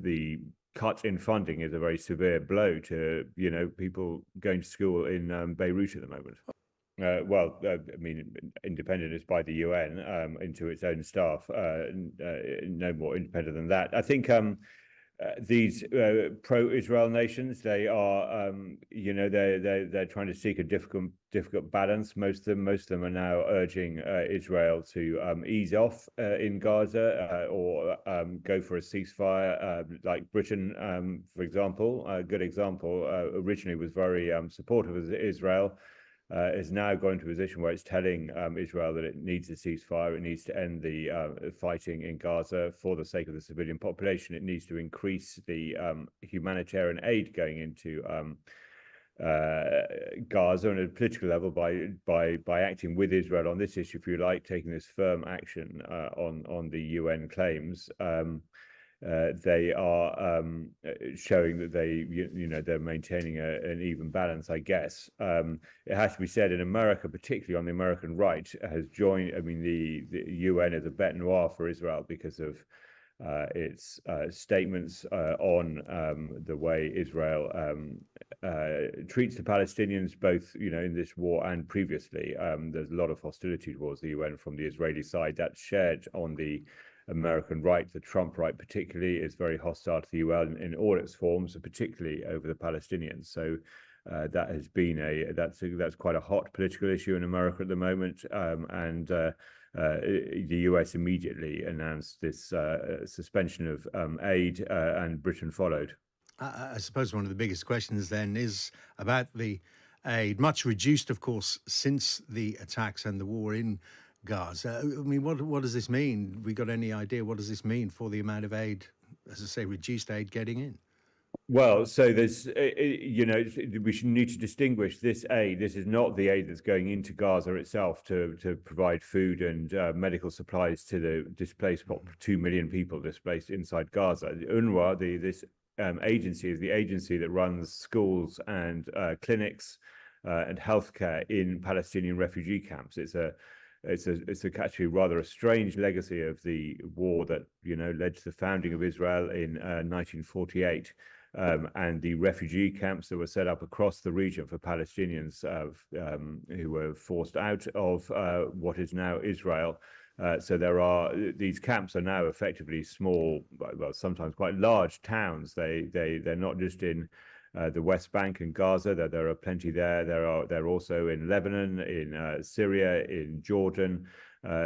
the cut in funding is a very severe blow to people going to school in Beirut at the moment. I mean, independent is by the UN into its own staff. No more independent than that. I think these pro-Israel nations, they are, they're trying to seek a difficult balance. Most of them are now urging Israel to ease off in Gaza or go for a ceasefire, like Britain, for example. A good example originally was very supportive of Israel. Is now going to a position where it's telling Israel that it needs a ceasefire, it needs to end the fighting in Gaza for the sake of the civilian population. It needs to increase the humanitarian aid going into Gaza on a political level by acting with Israel on this issue, if you like, taking this firm action on the UN claims. They are showing that they're maintaining an even balance, I guess. It has to be said, in America, particularly on the American right, has joined. I mean, the UN is a bête noire for Israel because of its statements on the way Israel treats the Palestinians, both in this war and previously. There's a lot of hostility towards the UN from the Israeli side. That's shared on the American right. The Trump right particularly is very hostile to the UN in all its forms, and particularly over the Palestinians. So that has been that's quite a hot political issue in America at the moment. And the US immediately announced this suspension of aid, and Britain followed. I suppose one of the biggest questions then is about the aid, much reduced, of course, since the attacks and the war in Gaza. I mean, what does this mean? We got any idea what does this mean for the amount of aid, as I say, reduced aid getting in? Well, so there's, we should need to distinguish this aid. This is not the aid that's going into Gaza itself to provide food and medical supplies to the displaced 2 million people displaced inside Gaza. UNRWA, this agency, is the agency that runs schools and clinics and healthcare in Palestinian refugee camps. It's actually rather a strange legacy of the war that led to the founding of Israel in 1948, and the refugee camps that were set up across the region for Palestinians who were forced out of what is now Israel. So these camps are now effectively small, well, sometimes quite large towns. They're not just in the West Bank and Gaza. There are plenty there. They're also in Lebanon, in Syria, in Jordan.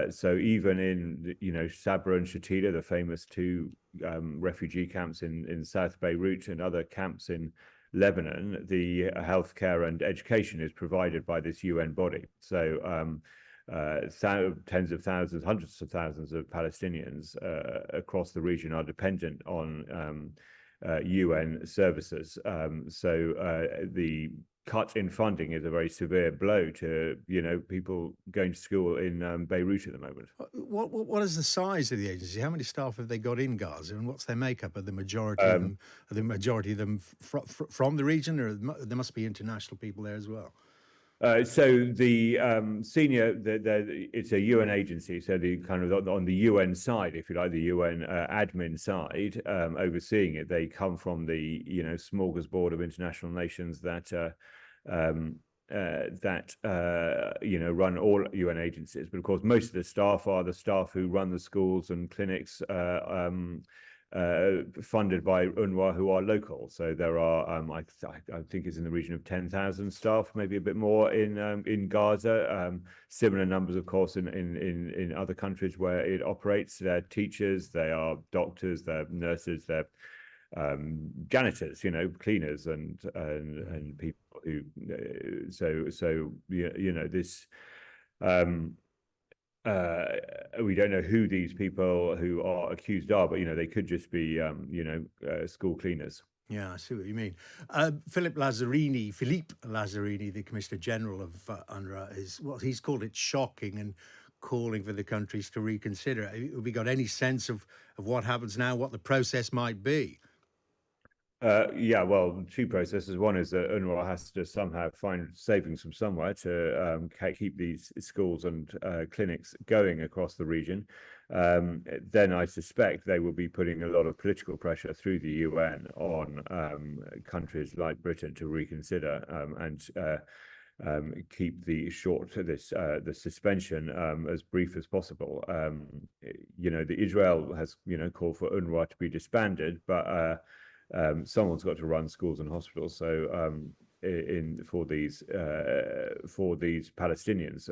So even in Sabra and Shatila, the famous two refugee camps in South Beirut, and other camps in Lebanon, the healthcare and education is provided by this UN body. So tens of thousands, hundreds of thousands of Palestinians across the region are dependent on UN services. So the cut in funding is a very severe blow to people going to school in Beirut at the moment. What is the size of the agency? How many staff have they got in Gaza, and what's their makeup? Are the majority of them? Are the majority of them from the region, or there must be international people there as well? So the senior, it's a UN agency. So the kind of on the UN side, if you like, the UN admin side, overseeing it, they come from the smorgasbord of international nations that run all UN agencies. But of course, most of the staff are the staff who run the schools and clinics funded by UNRWA, who are local. So there are, I think it's in the region of 10,000 staff, maybe a bit more in Gaza. Similar numbers, of course, in other countries where it operates. They're teachers, they are doctors, they're nurses, they're janitors, cleaners, and people who. This. We don't know who these people who are accused are, but they could just be school cleaners. Yeah, I see what you mean. Philippe Lazzarini, the Commissioner General of UNRWA, he's called it shocking and calling for the countries to reconsider. Have we got any sense of what happens now, what the process might be? Yeah, well, two processes. One is that UNRWA has to somehow find savings from somewhere to keep these schools and clinics going across the region. then I suspect they will be putting a lot of political pressure through the UN on countries like Britain to reconsider and keep the suspension as brief as possible. The Israel has called for UNRWA to be disbanded, but someone's got to run schools and hospitals. So for these Palestinians,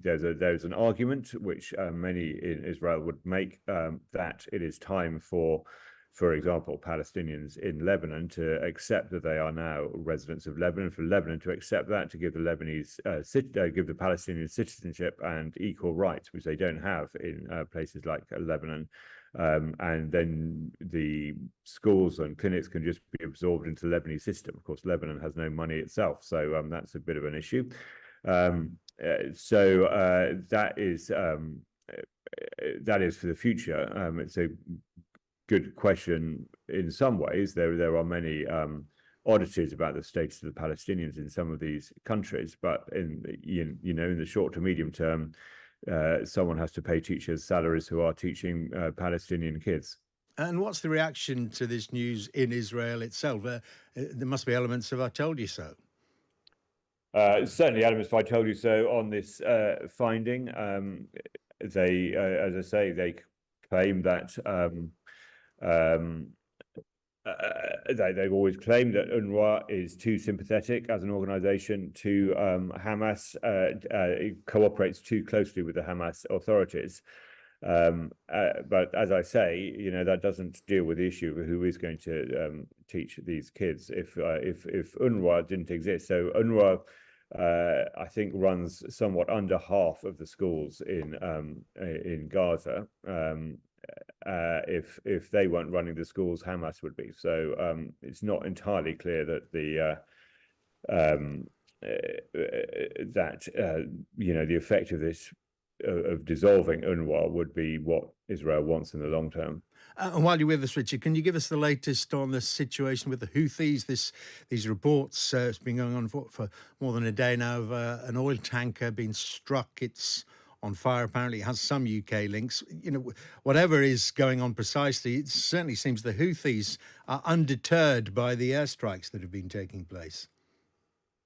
there's an argument which many in Israel would make that it is time for example, Palestinians in Lebanon to accept that they are now residents of Lebanon, for Lebanon to accept that, to give the give the Palestinians citizenship and equal rights, which they don't have in places like Lebanon. And then the schools and clinics can just be absorbed into the Lebanese system. Of course, Lebanon has no money itself, so that's a bit of an issue. That is for the future. It's a good question in some ways. There are many oddities about the status of the Palestinians in some of these countries, but in the short to medium term, someone has to pay teachers salaries who are teaching Palestinian kids. And what's the reaction to this news in Israel itself? There must be elements of "I told you so." Certainly elements of "I told you so" on this finding. They, as I say, they claim that they've always claimed that UNRWA is too sympathetic as an organization to Hamas. It cooperates too closely with the Hamas authorities. But as I say, that doesn't deal with the issue of who is going to teach these kids if UNRWA didn't exist. So UNRWA, I think, runs somewhat under half of the schools in Gaza. If they weren't running the schools, Hamas would be. So it's not entirely clear that the effect of this of dissolving UNRWA would be what Israel wants in the long term. And while you're with us, Richard, can you give us the latest on the situation with the Houthis? These reports, it's been going on for more than a day now, of an oil tanker being struck. It's on fire. Apparently, it has some UK links. Whatever is going on precisely, it certainly seems the Houthis are undeterred by the airstrikes that have been taking place.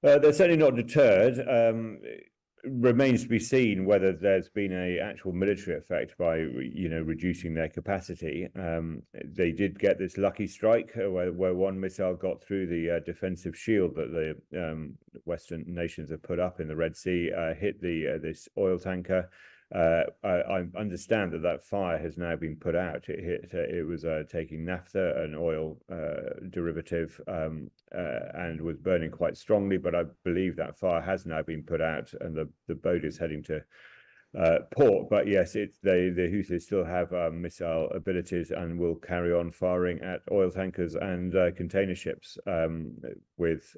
They're certainly not deterred. Remains to be seen whether there's been an actual military effect by reducing their capacity. They did get this lucky strike where one missile got through the defensive shield that the Western nations have put up in the Red Sea, hit this oil tanker. I understand that fire has now been put out. It was taking naphtha, an oil derivative, and was burning quite strongly. But I believe that fire has now been put out, and the boat is heading to port. But yes, the Houthis still have missile abilities and will carry on firing at oil tankers and container ships with.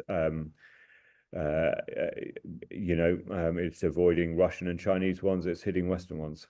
It's avoiding Russian and Chinese ones. It's hitting Western ones.